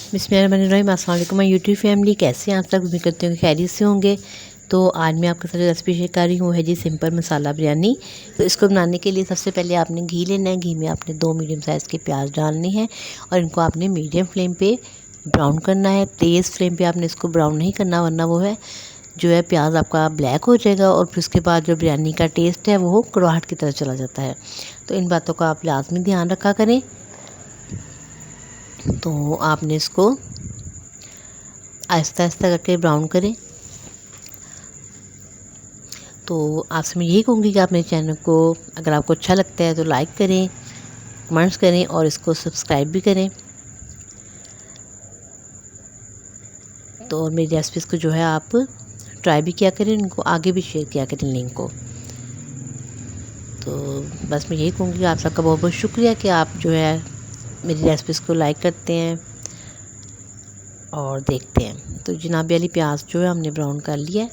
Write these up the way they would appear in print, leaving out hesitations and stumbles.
बिस्मिल्लाहिर्रहमानिर्रहीम। अस्सलाम वालेकुम माय यूट्यूब फैमिली, कैसे हैं आप सब? उम्मीद करते हैं कि खैरियत से होंगे। तो आज मैं आपके साथ रेसिपी शेयर कर रही हूँ है जी सिंपल मसाला बिरयानी। तो इसको बनाने के लिए सबसे पहले आपने घी लेना है। घी में आपने 2 मीडियम साइज़ के प्याज डालने हैं और इनको आपने मीडियम फ्लेम पे ब्राउन करना है। तेज़ फ्लेम पे आपने इसको ब्राउन नहीं करना, वरना वो है जो है प्याज आपका ब्लैक हो जाएगा और फिर उसके बाद जो बिरयानी का टेस्ट है वो कड़वाहट की तरह चला जाता है। तो इन बातों का आप लाजमी ध्यान रखा करें। तो आपने इसको आहिस्ता आहिस्ता करके ब्राउन करें। तो आपसे मैं यही कहूँगी कि आप मेरे चैनल को अगर आपको अच्छा लगता है तो लाइक करें, कमेंट्स करें और इसको सब्सक्राइब भी करें। तो और मेरी रेसिपीज़ को जो है आप ट्राई भी किया करें, उनको आगे भी शेयर किया करें लिंक को। तो बस मैं यही कहूँगी कि आप सबका बहुत बहुत शुक्रिया कि आप जो है मेरी रेसिपीज़ को लाइक करते हैं और देखते हैं। तो जनाबी वाली प्याज जो है हमने ब्राउन कर लिया है।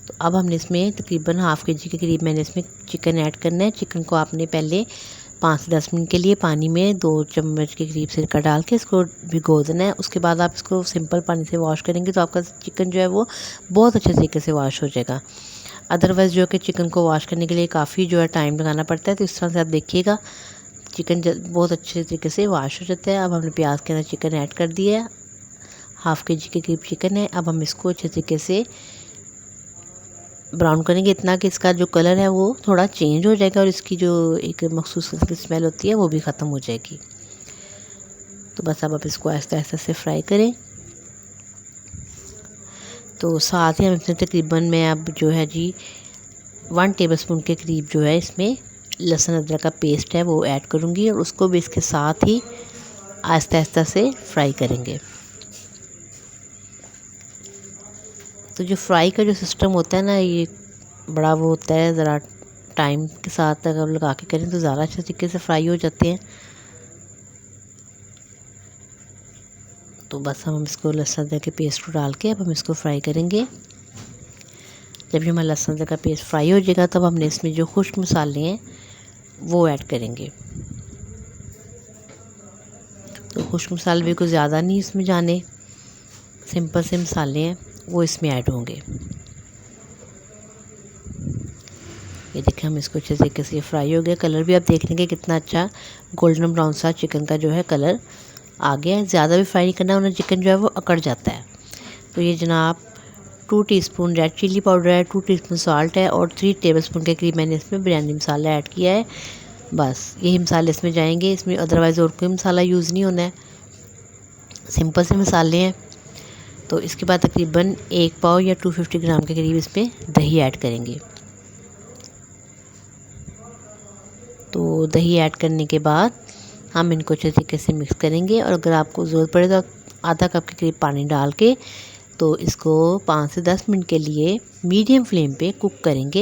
तो अब हमने इसमें तकरीबन हाफ़ के-जी के करीब मैंने इसमें चिकन ऐड करना है। चिकन को आपने पहले 5 से 10 मिनट के लिए पानी में 2 चम्मच के करीब सिरका डाल के इसको भिगो देना है। उसके बाद आप इसको सिंपल पानी से वॉश करेंगे तो आपका चिकन जो है वो बहुत अच्छे तरीके से वॉश हो जाएगा। अदरवाइज़ जो है कि चिकन को वॉश करने के लिए काफ़ी जो है टाइम लगाना पड़ता है। तो इस तरह से आप देखिएगा चिकन बहुत अच्छे तरीके से वॉश हो जाता है। अब हमने प्याज के अंदर चिकन ऐड कर दिया है। हाफ़ के-जी के करीब चिकन है। अब हम इसको अच्छे तरीके से ब्राउन करेंगे, इतना कि इसका जो कलर है वो थोड़ा चेंज हो जाएगा और इसकी जो एक मखसूस स्मेल होती है वो भी ख़त्म हो जाएगी। तो बस अब आप इसको आहिस्ता आहिस्ता से फ्राई करें। तो साथ ही हम इसमें तकरीबन मैं अब जो है जी 1 टेबलस्पून के करीब जो है इसमें लहसुन अदरक का पेस्ट है वो ऐड करूँगी और उसको भी इसके साथ ही आहिस्ता आहिस्ता से फ्राई करेंगे। तो जो फ्राई का जो सिस्टम होता है ना, ये बड़ा वो होता है, ज़रा टाइम के साथ अगर लगा के करें तो ज़्यादा अच्छे तरीके से फ्राई हो जाते हैं। तो बस हम इसको लहसुन अदरक के पेस्ट को डाल के अब हम इसको फ्राई करेंगे। जब ये हमारा लहसुन अदरक का पेस्ट फ्राई हो जाएगा तब हमने इसमें जो खुश्क मसाले हैं वो ऐड करेंगे। तो खुश्क मसाले भी कुछ ज़्यादा नहीं इसमें जाने, सिंपल से मसाले हैं वो इसमें ऐड होंगे। ये देखिए हम इसको अच्छे तरीके से फ्राई हो गया। कलर भी आप देख लेंगे कितना अच्छा गोल्डन ब्राउन सा चिकन का जो है कलर आ गया है। ज़्यादा भी फ्राई नहीं करना वरना चिकन जो है वो अकड़ जाता है। तो ये जनाब 2 टीस्पून रेड चिल्ली पाउडर है, 2 टीस्पून सॉल्ट है और 3 टेबलस्पून के करीब मैंने इसमें बिरयानी मसाला ऐड किया है। बस यही मसाले इसमें जाएंगे, इसमें अदरवाइज़ और कोई मसाला यूज़ नहीं होना है, सिंपल से मसाले हैं। तो इसके बाद तकरीबन 1 पाव या 250 ग्राम के करीब इसमें दही ऐड करेंगे। तो दही ऐड करने के बाद हम इनको अच्छे तरीके से मिक्स करेंगे और अगर आपको ज़रूरत पड़े तो आधा कप के करीब पानी डाल के तो इसको 5 से 10 मिनट के लिए मीडियम फ्लेम पे कुक करेंगे।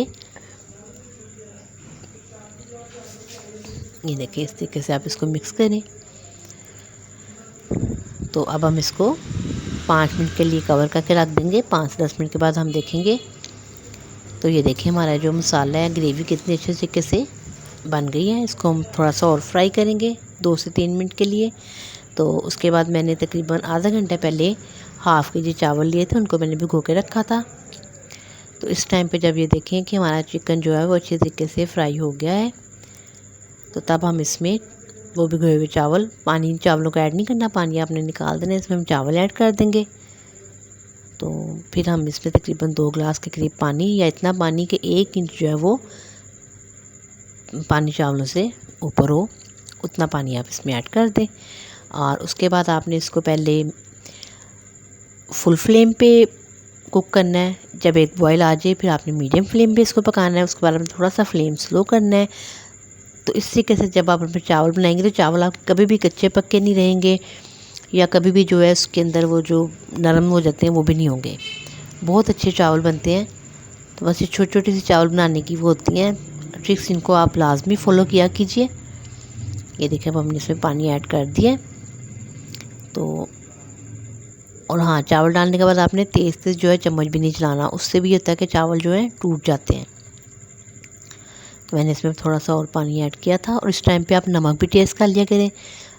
ये देखिए इस तरीके से आप इसको मिक्स करें। तो अब हम इसको 5 मिनट के लिए कवर करके रख देंगे। 5 से 10 मिनट के बाद हम देखेंगे। तो ये देखिए हमारा जो मसाला है, ग्रेवी कितनी अच्छे तरीके से बन गई है। इसको हम थोड़ा सा और फ्राई करेंगे 2 से 3 मिनट के लिए। तो उसके बाद मैंने तकरीबन आधा घंटा पहले हाफ़ के-जी चावल लिए थे, उनको मैंने भिगो के रखा था। तो इस टाइम पे जब ये देखें कि हमारा चिकन जो है वो अच्छे तरीके से फ्राई हो गया है तो तब हम इसमें वो भिगोए हुए पानी चावलों को ऐड नहीं करना, पानी आपने निकाल देना, इसमें हम चावल ऐड कर देंगे। तो फिर हम इसमें तकरीबन 2 गिलास के करीब पानी या इतना पानी कि 1 इंच जो है वो पानी चावलों से ऊपर हो, उतना पानी आप इसमें ऐड कर दें। और उसके बाद आपने इसको पहले फुल फ्लेम पे कुक करना है। जब एक बॉयल आ जाए फिर आपने मीडियम फ्लेम पे इसको पकाना है। उसके बाद आपने थोड़ा सा फ्लेम स्लो करना है। तो इस तरीके से जब आप अपने चावल बनाएंगे तो चावल आपके कभी भी कच्चे पक्के नहीं रहेंगे या कभी भी जो है उसके अंदर वो जो नरम हो जाते हैं वो भी नहीं होंगे। बहुत अच्छे चावल बनते हैं। तो बस ये छोटी छोटी सी चावल बनाने की वो होती हैं ट्रिक्स, इनको आप लाजमी फ़ॉलो किया कीजिए। ये देखिए अब हमने इसमें पानी ऐड कर दिया। तो और हाँ, चावल डालने के बाद आपने तेज़ तेज़ जो है चम्मच भी नहीं चलाना, उससे भी होता है कि चावल जो है टूट जाते हैं। तो मैंने इसमें थोड़ा सा और पानी ऐड किया था और इस टाइम पे आप नमक भी टेस्ट कर लिया करें।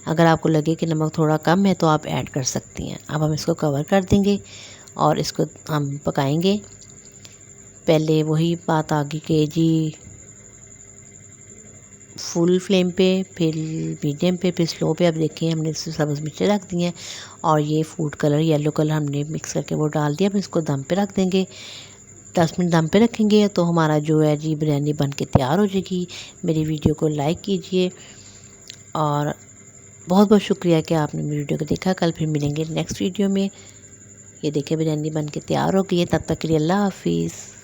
अगर आपको लगे कि नमक थोड़ा कम है तो आप ऐड कर सकती हैं। अब हम इसको कवर कर देंगे और इसको हम पकाएंगे। पहले वही बात आ गई कि जी फुल फ्लेम पे, फिर मीडियम पे, फिर स्लो पे। अब देखिए हमने इसमें सब्ज़ मिर्चें रख दी हैं और ये फूड कलर येलो कलर हमने मिक्स करके वो डाल दिया। अब इसको दम पे रख देंगे। 10 मिनट दम पे रखेंगे तो हमारा जो है जी बिरयानी बन के तैयार हो जाएगी। मेरी वीडियो को लाइक कीजिए और बहुत बहुत शुक्रिया कि आपने मेरी वीडियो को देखा। कल फिर मिलेंगे नेक्स्ट वीडियो में। ये देखिए बिरयानी बन के तैयार हो गई है। तब तक के लिए अल्लाह हाफिज़।